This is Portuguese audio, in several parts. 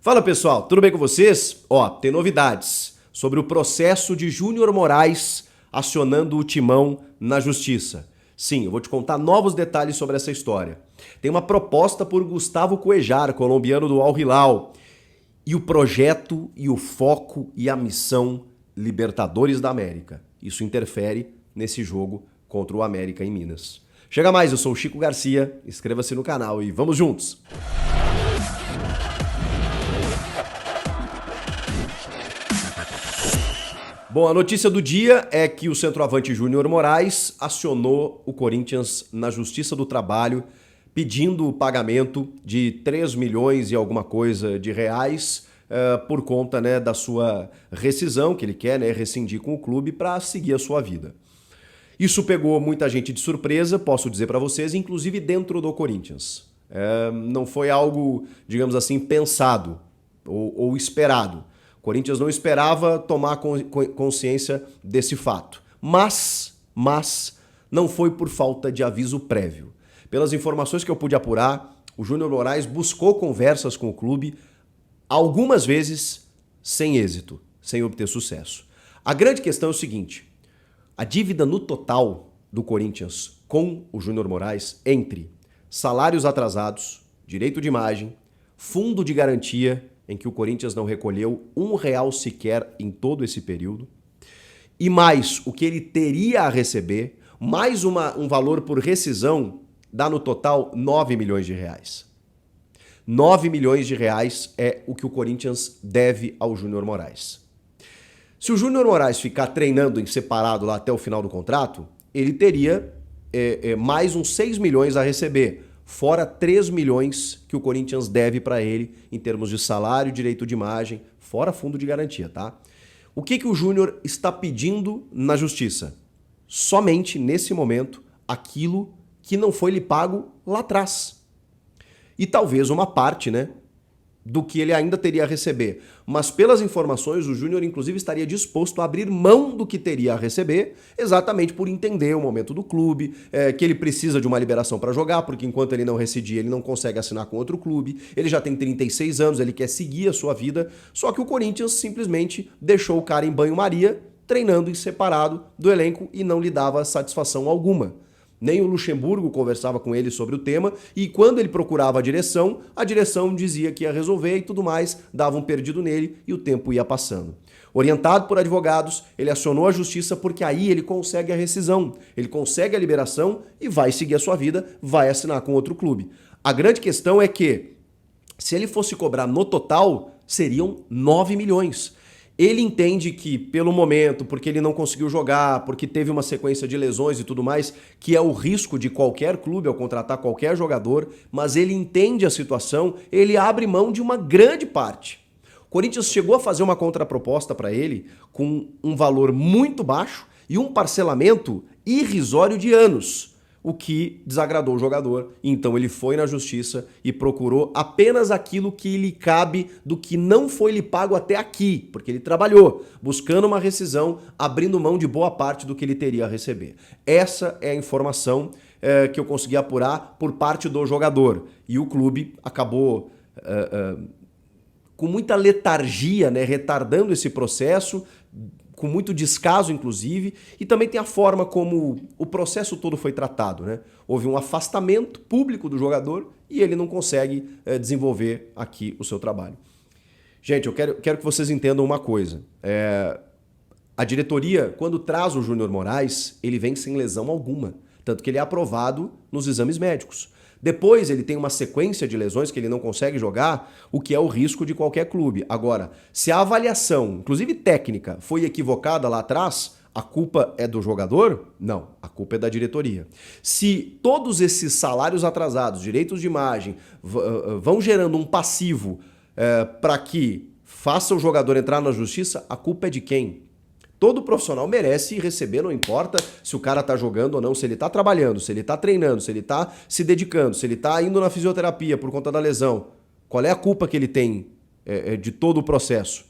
Fala pessoal, tudo bem com vocês? Ó, tem novidades sobre o processo de Júnior Moraes acionando o Timão na justiça. Sim, eu vou te contar novos detalhes sobre essa história. Tem uma proposta por Gustavo Cuéllar, colombiano do Al Hilal. E o projeto e o foco e a missão Libertadores da América. Isso interfere nesse jogo contra o América em Minas. Chega mais, eu sou o Chico Garcia, inscreva-se no canal e vamos juntos! Bom, a notícia do dia é que o centroavante Júnior Moraes acionou o Corinthians na Justiça do Trabalho pedindo o pagamento de 3 milhões e alguma coisa de reais por conta, né, da sua rescisão, que ele quer, né, rescindir com o clube para seguir a sua vida. Isso pegou muita gente de surpresa, posso dizer para vocês, inclusive dentro do Corinthians. Não foi algo, digamos assim, pensado ou esperado. O Corinthians não esperava tomar consciência desse fato. Mas não foi por falta de aviso prévio. Pelas informações que eu pude apurar, o Júnior Moraes buscou conversas com o clube algumas vezes sem êxito, sem obter sucesso. A grande questão é o seguinte: a dívida no total do Corinthians com o Júnior Moraes entre salários atrasados, direito de imagem, fundo de garantia, em que o Corinthians não recolheu R$1 sequer em todo esse período, e mais o que ele teria a receber, mais um valor por rescisão, dá no total 9 milhões de reais. 9 milhões de reais é o que o Corinthians deve ao Júnior Moraes. Se o Júnior Moraes ficar treinando em separado lá até o final do contrato, ele teria mais uns 6 milhões a receber, fora 3 milhões que o Corinthians deve para ele em termos de salário, direito de imagem, fora fundo de garantia, tá? O que o Júnior está pedindo na justiça? Somente, nesse momento, aquilo que não foi lhe pago lá atrás. E talvez uma parte, né, do que ele ainda teria a receber. Mas pelas informações, o Júnior inclusive estaria disposto a abrir mão do que teria a receber, exatamente por entender o momento do clube, que ele precisa de uma liberação para jogar, porque enquanto ele não residir, ele não consegue assinar com outro clube, ele já tem 36 anos, ele quer seguir a sua vida, só que o Corinthians simplesmente deixou o cara em banho-maria, treinando em separado do elenco e não lhe dava satisfação alguma. Nem o Luxemburgo conversava com ele sobre o tema e quando ele procurava a direção dizia que ia resolver e tudo mais, dava um perdido nele e o tempo ia passando. Orientado por advogados, ele acionou a justiça porque aí ele consegue a rescisão, ele consegue a liberação e vai seguir a sua vida, vai assinar com outro clube. A grande questão é que, se ele fosse cobrar no total, seriam 9 milhões. Ele entende que, pelo momento, porque ele não conseguiu jogar, porque teve uma sequência de lesões e tudo mais, que é o risco de qualquer clube ao contratar qualquer jogador, mas ele entende a situação, ele abre mão de uma grande parte. O Corinthians chegou a fazer uma contraproposta para ele com um valor muito baixo e um parcelamento irrisório de anos, o que desagradou o jogador. Então ele foi na justiça e procurou apenas aquilo que lhe cabe do que não foi lhe pago até aqui, porque ele trabalhou, buscando uma rescisão, abrindo mão de boa parte do que ele teria a receber. Essa é a informação que eu consegui apurar por parte do jogador. E o clube acabou com muita letargia, né, retardando esse processo, com muito descaso, inclusive, e também tem a forma como o processo todo foi tratado, né? Houve um afastamento público do jogador e ele não consegue desenvolver aqui o seu trabalho. Gente, eu quero que vocês entendam uma coisa. A diretoria, quando traz o Júnior Moraes, ele vem sem lesão alguma, tanto que ele é aprovado nos exames médicos. Depois ele tem uma sequência de lesões que ele não consegue jogar, o que é o risco de qualquer clube. Agora, se a avaliação, inclusive técnica, foi equivocada lá atrás, a culpa é do jogador? Não, a culpa é da diretoria. Se todos esses salários atrasados, direitos de imagem, vão gerando um passivo para que faça o jogador entrar na justiça, a culpa é de quem? Todo profissional merece receber, não importa se o cara tá jogando ou não, se ele tá trabalhando, se ele tá treinando, se ele tá se dedicando, se ele tá indo na fisioterapia por conta da lesão. Qual é a culpa que ele tem de todo o processo?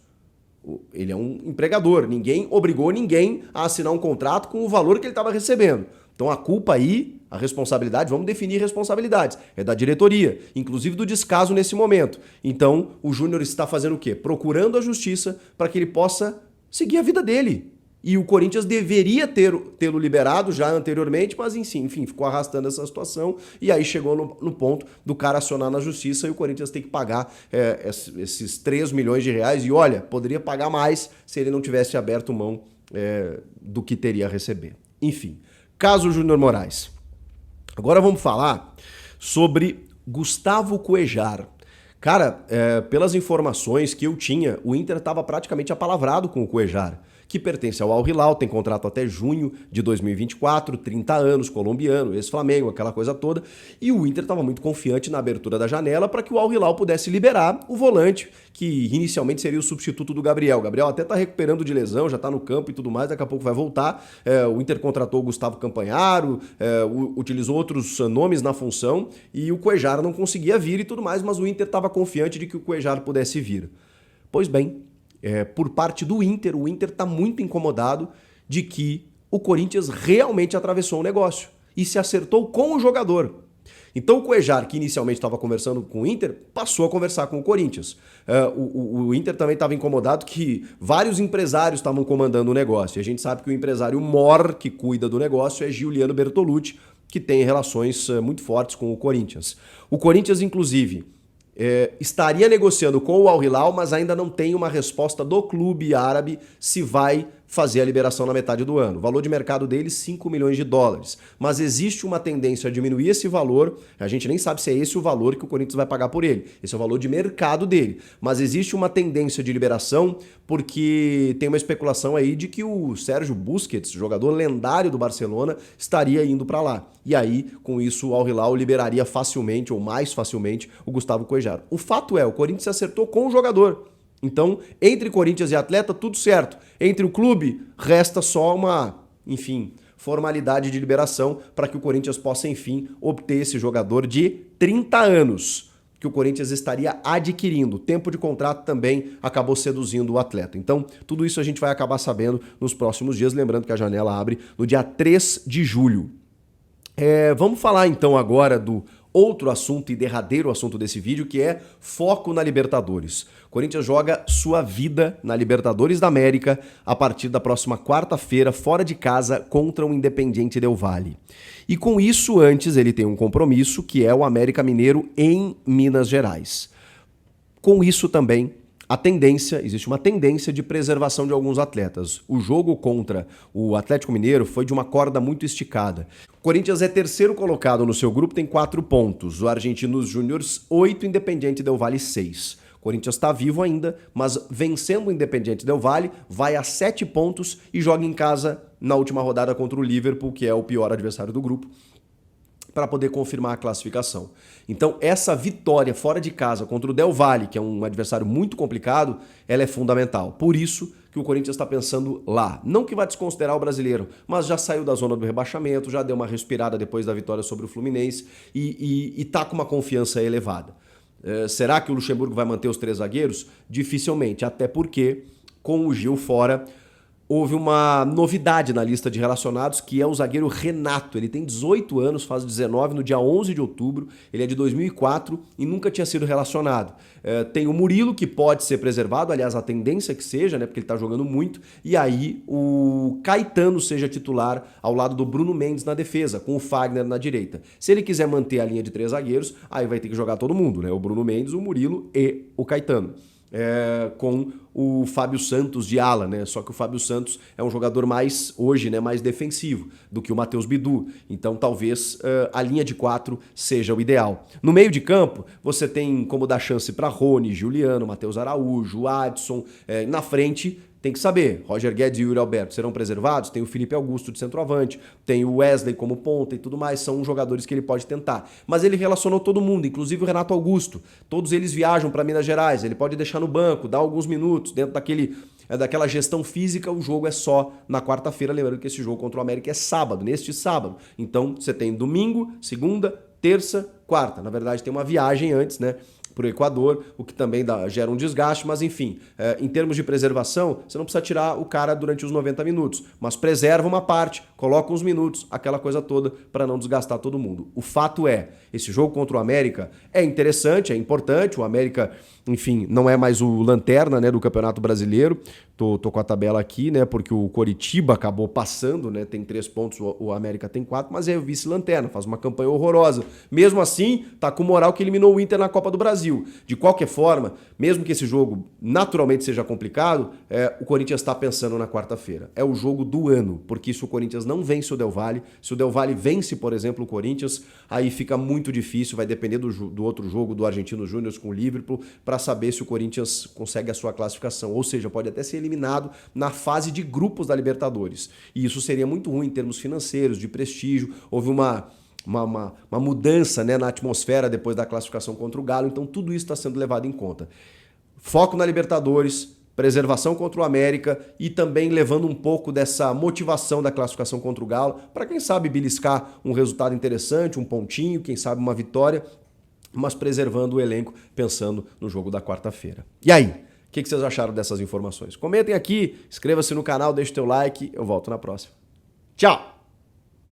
Ele é um empregador, ninguém obrigou ninguém a assinar um contrato com o valor que ele estava recebendo. Então a culpa aí, a responsabilidade, vamos definir responsabilidades, é da diretoria, inclusive do descaso nesse momento. Então o Júnior está fazendo o quê? Procurando a justiça para que ele possa seguir a vida dele. E o Corinthians deveria tê-lo liberado já anteriormente, mas enfim, ficou arrastando essa situação e aí chegou no ponto do cara acionar na justiça e o Corinthians tem que pagar esses 3 milhões de reais. E olha, poderia pagar mais se ele não tivesse aberto mão do que teria a receber. Enfim, caso Júnior Moraes. Agora vamos falar sobre Gustavo Cuéllar. Cara, pelas informações que eu tinha, o Inter estava praticamente apalavrado com o Cuéllar, que pertence ao Al Hilal, tem contrato até junho de 2024, 30 anos, colombiano, ex-Flamengo, aquela coisa toda. E o Inter estava muito confiante na abertura da janela para que o Al Hilal pudesse liberar o volante, que inicialmente seria o substituto do Gabriel. O Gabriel até está recuperando de lesão, já está no campo e tudo mais, daqui a pouco vai voltar. O Inter contratou o Gustavo Campanharo, utilizou outros nomes na função e o Cuéllar não conseguia vir e tudo mais, mas o Inter estava confiante de que o Cuéllar pudesse vir. Pois bem, por parte do Inter, o Inter está muito incomodado de que o Corinthians realmente atravessou o negócio e se acertou com o jogador. Então o Cuéllar, que inicialmente estava conversando com o Inter, passou a conversar com o Corinthians. O Inter também estava incomodado que vários empresários estavam comandando o negócio. E a gente sabe que o empresário maior que cuida do negócio é Giuliano Bertolucci, que tem relações muito fortes com o Corinthians. O Corinthians, inclusive, estaria negociando com o Al Hilal, mas ainda não tem uma resposta do clube árabe se vai fazer a liberação na metade do ano. O valor de mercado dele, 5 milhões de dólares. Mas existe uma tendência a diminuir esse valor. A gente nem sabe se é esse o valor que o Corinthians vai pagar por ele. Esse é o valor de mercado dele. Mas existe uma tendência de liberação porque tem uma especulação aí de que o Sérgio Busquets, jogador lendário do Barcelona, estaria indo para lá. E aí, com isso, o Al Hilal liberaria facilmente ou mais facilmente o Gustavo Cuéllar. O fato é, o Corinthians se acertou com o jogador. Então, entre Corinthians e atleta, tudo certo. Entre o clube, resta só uma, formalidade de liberação para que o Corinthians possa, obter esse jogador de 30 anos que o Corinthians estaria adquirindo. O tempo de contrato também acabou seduzindo o atleta. Então, tudo isso a gente vai acabar sabendo nos próximos dias, lembrando que a janela abre no dia 3 de julho. Vamos falar então agora do outro assunto e derradeiro assunto desse vídeo, que é foco na Libertadores. O Corinthians joga sua vida na Libertadores da América a partir da próxima quarta-feira, fora de casa, contra o Independiente Del Valle. E com isso, antes, ele tem um compromisso, que é o América Mineiro em Minas Gerais. Com isso também, existe uma tendência de preservação de alguns atletas. O jogo contra o Atlético Mineiro foi de uma corda muito esticada. O Corinthians é terceiro colocado no seu grupo, tem 4 pontos. O Argentinos Júniors, 8, Independiente Del Valle, 6. O Corinthians está vivo ainda, mas vencendo o Independiente Del Valle, vai a 7 pontos e joga em casa na última rodada contra o Liverpool, que é o pior adversário do grupo, para poder confirmar a classificação. Então, essa vitória fora de casa contra o Del Valle, que é um adversário muito complicado, ela é fundamental. Por isso que o Corinthians está pensando lá. Não que vai desconsiderar o brasileiro, mas já saiu da zona do rebaixamento, já deu uma respirada depois da vitória sobre o Fluminense e está com uma confiança elevada. Será que o Luxemburgo vai manter os 3 zagueiros? Dificilmente, até porque com o Gil fora, houve uma novidade na lista de relacionados, que é o zagueiro Renato. Ele tem 18 anos, faz 19 no dia 11 de outubro, ele é de 2004 e nunca tinha sido relacionado. Tem o Murilo, que pode ser preservado, aliás, a tendência é que seja, porque ele está jogando muito, e aí o Caetano seja titular ao lado do Bruno Mendes na defesa, com o Fagner na direita. Se ele quiser manter a linha de 3 zagueiros, aí vai ter que jogar todo mundo, o Bruno Mendes, o Murilo e o Caetano. Com o Fábio Santos de ala, Só que o Fábio Santos é um jogador mais, hoje, mais defensivo do que o Matheus Bidu. Então, talvez a linha de 4 seja o ideal. No meio de campo, você tem como dar chance para Rony, Juliano, Matheus Araújo, Adson. Na frente, tem que saber, Roger Guedes e Yuri Alberto serão preservados? Tem o Felipe Augusto de centroavante, tem o Wesley como ponta e tudo mais, são jogadores que ele pode tentar. Mas ele relacionou todo mundo, inclusive o Renato Augusto. Todos eles viajam para Minas Gerais, ele pode deixar no banco, dar alguns minutos, dentro daquela gestão física. O jogo é só na quarta-feira, lembrando que esse jogo contra o América é sábado, neste sábado. Então você tem domingo, segunda, terça, quarta. Na verdade tem uma viagem antes, para o Equador, o que também gera um desgaste, mas enfim, em termos de preservação, você não precisa tirar o cara durante os 90 minutos, mas preserva uma parte, coloca uns minutos, aquela coisa toda, para não desgastar todo mundo. O fato é, esse jogo contra o América é interessante, é importante, o América, enfim, não é mais o lanterna, né, do Campeonato Brasileiro, tô com a tabela aqui, né, porque o Coritiba acabou passando, né, tem 3 pontos, o América tem 4, mas é o vice-lanterna, faz uma campanha horrorosa. Mesmo assim, tá com moral que eliminou o Inter na Copa do Brasil. De qualquer forma, mesmo que esse jogo naturalmente seja complicado, o Corinthians está pensando na quarta-feira. É o jogo do ano, porque se o Corinthians não vence o Del Valle, se o Del Valle vence, por exemplo, o Corinthians, aí fica muito difícil, vai depender do outro jogo do Argentino Júnior com o Liverpool, para saber se o Corinthians consegue a sua classificação. Ou seja, pode até ser eliminado na fase de grupos da Libertadores. E isso seria muito ruim em termos financeiros, de prestígio. Houve uma mudança, né, na atmosfera depois da classificação contra o Galo, então tudo isso está sendo levado em conta. Foco na Libertadores, preservação contra o América e também levando um pouco dessa motivação da classificação contra o Galo, para quem sabe beliscar um resultado interessante, um pontinho, quem sabe uma vitória, mas preservando o elenco, pensando no jogo da quarta-feira. E aí, o que vocês acharam dessas informações? Comentem aqui, inscreva-se no canal, deixe o teu like, eu volto na próxima. Tchau!